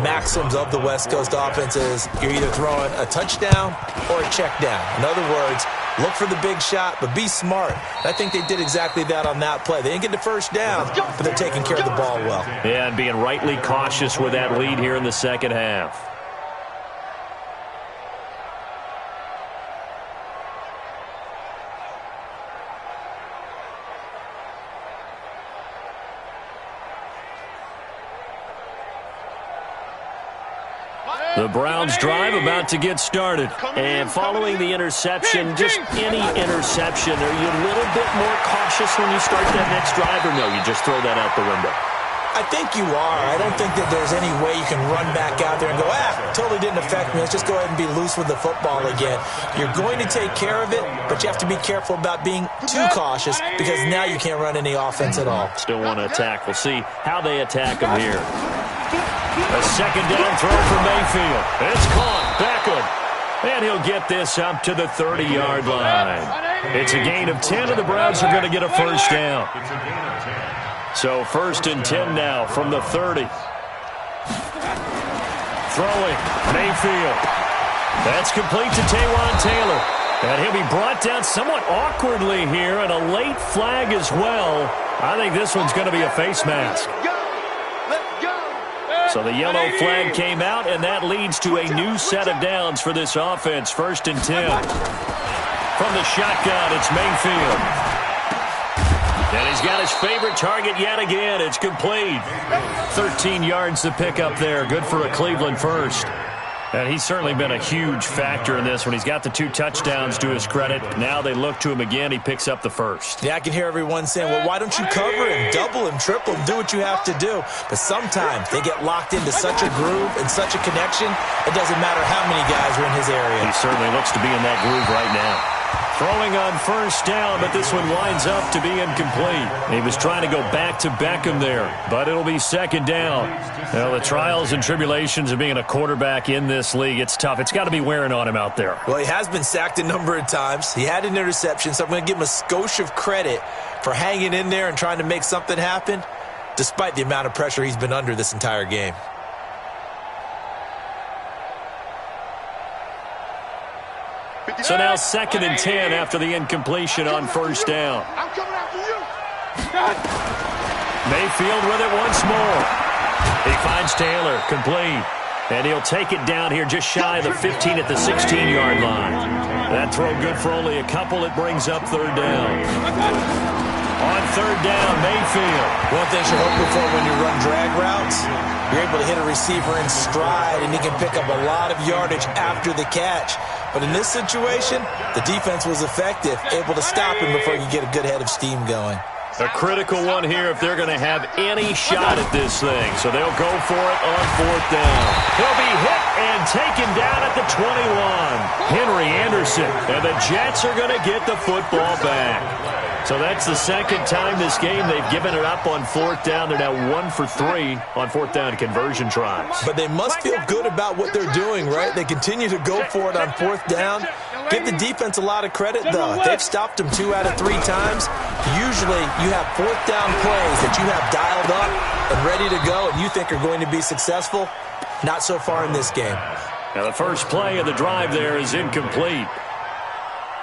maxims of the West Coast offense is you're either throwing a touchdown or a check down. In other words, look for the big shot, but be smart. I think they did exactly that on that play. They didn't get the 1st down, but they're taking care of the ball well. Yeah, and being rightly cautious with that lead here in the second half. The Browns drive about to get started. And following the interception, just any interception, are you a little bit more cautious when you start that next drive, or no, you just throw that out the window? I think you are. I don't think that there's any way you can run back out there and go, totally didn't affect me. Let's just go ahead and be loose with the football again. You're going to take care of it, but you have to be careful about being too cautious because now you can't run any offense at all. Still want to attack. We'll see how they attack him here. A second down throw for Mayfield. It's caught. Beckham. And he'll get this up to the 30-yard line. It's a gain of 10, and the Browns are going to get a first down. So 1st and 10 now from the 30. Throwing. Mayfield. That's complete to Taywan Taylor. And he'll be brought down somewhat awkwardly here, and a late flag as well. I think this one's going to be a face mask. So the yellow flag came out, and that leads to a new set of downs for this offense. 1st and 10. From the shotgun, it's Mayfield. And he's got his favorite target yet again. It's complete. 13 yards to pick up there. Good for a Cleveland first. And he's certainly been a huge factor in this when he's got the 2 touchdowns to his credit. Now they look to him again. He picks up the first. Yeah, I can hear everyone saying, well, why don't you cover him, double him, triple him, do what you have to do. But sometimes they get locked into such a groove and such a connection, it doesn't matter how many guys are in his area. He certainly looks to be in that groove right now. Throwing on first down, but this one winds up to be incomplete. He was trying to go back to Beckham there, but it'll be second down. Well, the trials and tribulations of being a quarterback in this league, it's tough. It's got to be wearing on him out there. Well, he has been sacked a number of times. He had an interception, so I'm going to give him a skosh of credit for hanging in there and trying to make something happen, despite the amount of pressure he's been under this entire game. So now 2nd and 10 after the incompletion on first down. I'm coming after you. Mayfield with it once more. He finds Taylor, complete. And he'll take it down here just shy of the 15 at the 16-yard line. That throw good for only a couple. It brings up 3rd down. On 3rd down, Mayfield. One thing you're hoping for when you run drag routes, you're able to hit a receiver in stride, and he can pick up a lot of yardage after the catch. But in this situation, the defense was effective, able to stop him before he could get a good head of steam going. A critical one here if they're going to have any shot at this thing. So they'll go for it on 4th down. He'll be hit and taken down at the 21. Henry Anderson, and the Jets are going to get the football back. So that's the second time this game they've given it up on 4th down. They're now 1 for 3 on 4th down conversion tries. But they must feel good about what they're doing, right? They continue to go for it on 4th down. Give the defense a lot of credit, though. They've stopped them 2 out of 3 times. Usually you have 4th down plays that you have dialed up and ready to go and you think are going to be successful. Not so far in this game. Now the first play of the drive there is incomplete.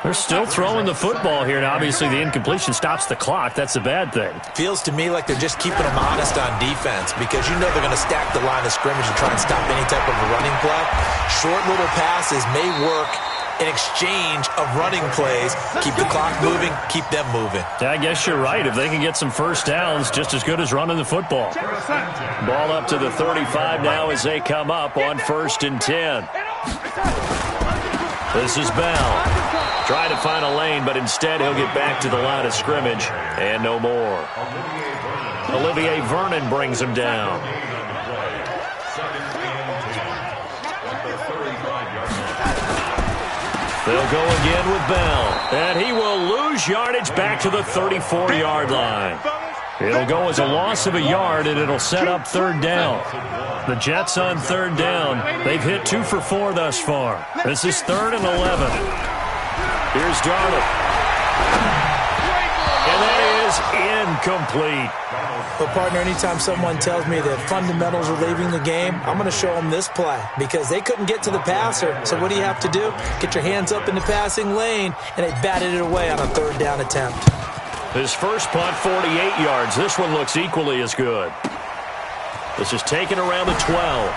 They're still throwing the football here, and obviously the incompletion stops the clock. That's a bad thing. Feels to me like they're just keeping them honest on defense because you know they're going to stack the line of scrimmage and try and stop any type of a running play. Short little passes may work in exchange of running plays. Keep the clock moving, keep them moving. I guess you're right. If they can get some first downs, just as good as running the football. Ball up to the 35 now as they come up on 1st and 10. This is Bell. Trying to find a lane, but instead he'll get back to the line of scrimmage and no more. Olivier Vernon brings him down. They'll go again with Bell, and he will lose yardage back to the 34-yard line. It'll go as a loss of a yard, and it'll set up 3rd down. The Jets on 3rd down. They've hit 2 for 4 thus far. This is 3rd and 11. Here's Darnold. And that is incomplete. But, partner, anytime someone tells me that fundamentals are leaving the game, I'm going to show them this play because they couldn't get to the passer. So what do you have to do? Get your hands up in the passing lane, and they batted it away on a 3rd down attempt. His first punt, 48 yards. This one looks equally as good. This is taken around the 12.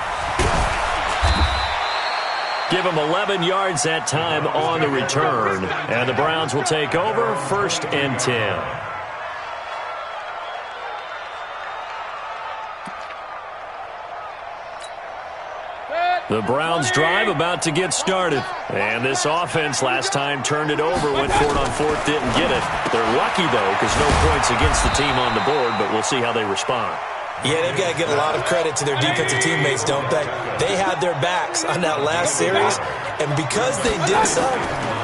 Give him 11 yards that time on the return. And the Browns will take over 1st and 10. The Browns drive about to get started. And this offense last time turned it over, went for it on 4th, didn't get it. They're lucky, though, because no points against the team on the board, but we'll see how they respond. Yeah, they've got to give a lot of credit to their defensive teammates, don't they? They had their backs on that last series, and because they did so,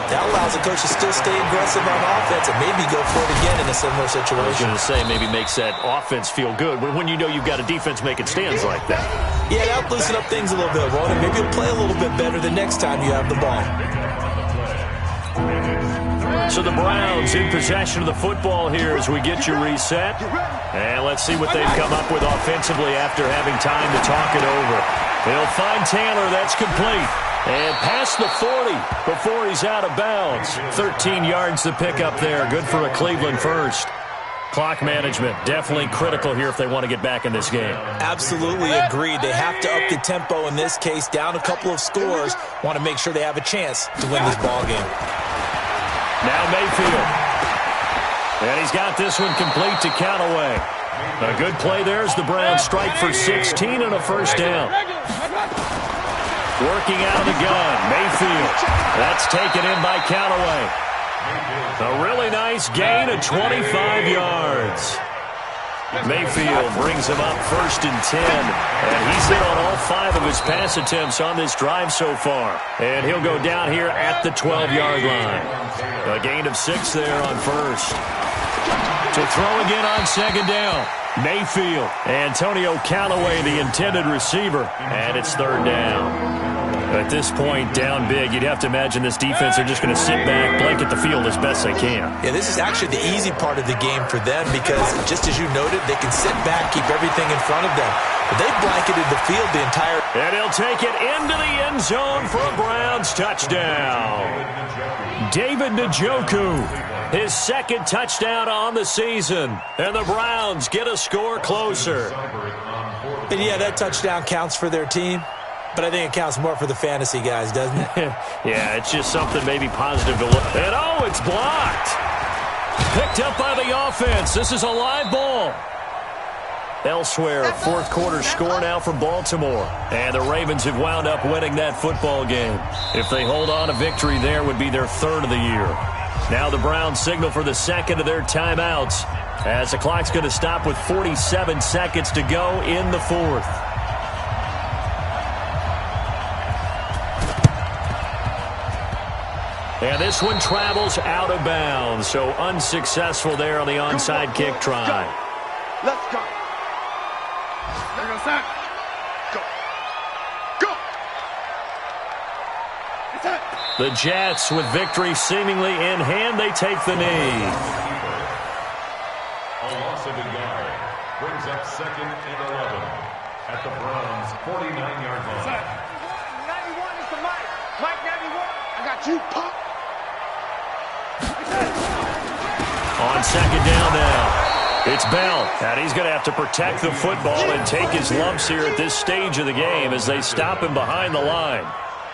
that allows the coach to still stay aggressive on offense and maybe go for it again in a similar situation. I was going to say maybe makes that offense feel good when you know you've got a defense making stands like that. Yeah, that'll loosen up things a little bit, won't it? Maybe you'll play a little bit better the next time you have the ball. So the Browns in possession of the football here as we get you reset. And let's see what they've come up with offensively after having time to talk it over. They'll find Taylor. That's complete. And past the 40 before he's out of bounds. 13 yards to pick up there. Good for a Cleveland first. Clock management, definitely critical here if they want to get back in this game. Absolutely agreed. They have to up the tempo in this case. Down a couple of scores. Want to make sure they have a chance to win this ball game. Now Mayfield. And he's got this one complete to Callaway. A good play there as the Browns strike for 16 and a first down. Working out of the gun, Mayfield. That's taken in by Callaway. A really nice gain of 25 yards. Mayfield brings him up 1st and 10. And he's hit on all 5 of his pass attempts on this drive so far. And he'll go down here at the 12-yard line. A gain of 6 there on first. To throw again on 2nd down. Mayfield. Antonio Callaway, the intended receiver. And it's 3rd down. At this point, down big, you'd have to imagine this defense are just going to sit back, blanket the field as best they can. Yeah, this is actually the easy part of the game for them because, just as you noted, they can sit back, keep everything in front of them. But they've blanketed the field the entire... And he'll take it into the end zone for a Browns touchdown. David Njoku, his 2nd touchdown on the season. And the Browns get a score closer. And yeah, that touchdown counts for their team. But I think it counts more for the fantasy guys, doesn't it? Yeah, it's just something maybe positive to look. And oh, it's blocked. Picked up by the offense. This is a live ball. Elsewhere, 4th quarter score now for Baltimore. And the Ravens have wound up winning that football game. If they hold on to victory there, would be their 3rd of the year. Now the Browns signal for the 2nd of their timeouts as the clock's going to stop with 47 seconds to go in the 4th. And this one travels out of bounds, so unsuccessful there on the onside kick try. Let's go. Go. The Jets, with victory seemingly in hand, they take the knee. A loss of a yard brings up 2nd and 11 at the Browns' 49-yard line. 91 is the Mike. Mike 91. I got you, Pop. On 2nd down now, it's Bell. And he's going to have to protect the football and take his lumps here at this stage of the game as they stop him behind the line.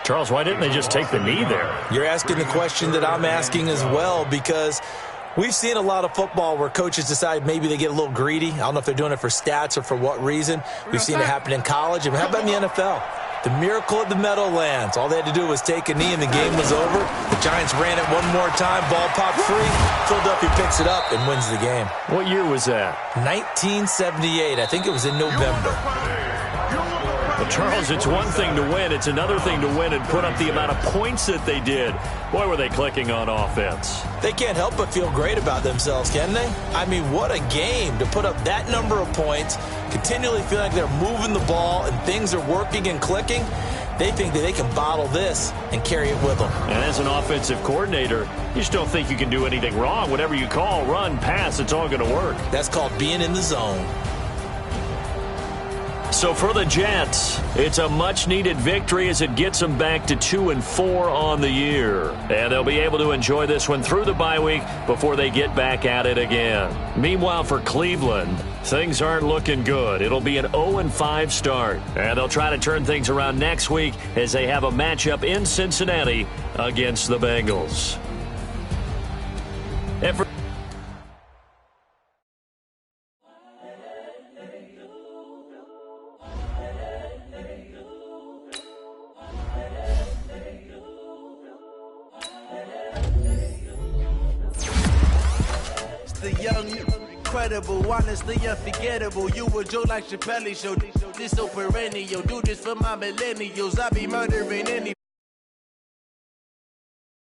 Charles, why didn't they just take the knee there? You're asking the question that I'm asking as well because we've seen a lot of football where coaches decide maybe they get a little greedy. I don't know if they're doing it for stats or for what reason. We've seen it happen in college. And how about in the NFL? The miracle of the Meadowlands. All they had to do was take a knee and the game was over. The Giants ran it one more time. Ball popped free. Philadelphia picks it up and wins the game. What year was that? 1978. I think it was in November. Well, Charles, it's one thing to win. It's another thing to win and put up the amount of points that they did. Boy, were they clicking on offense. They can't help but feel great about themselves, can they? I mean, what a game to put up that number of points, continually feeling like they're moving the ball and things are working and clicking. They think that they can bottle this and carry it with them. And as an offensive coordinator, you just don't think you can do anything wrong. Whatever you call, run, pass, it's all going to work. That's called being in the zone. So for the Jets, it's a much-needed victory as it gets them back to 2-4 on the year. And they'll be able to enjoy this one through the bye week before they get back at it again. Meanwhile, for Cleveland, things aren't looking good. It'll be an 0-5 start. And they'll try to turn things around next week as they have a matchup in Cincinnati against the Bengals. And for The young incredible, honestly unforgettable. You a joke like Chappelle Show. This so perennial. Do this for my millennials. I be murdering any.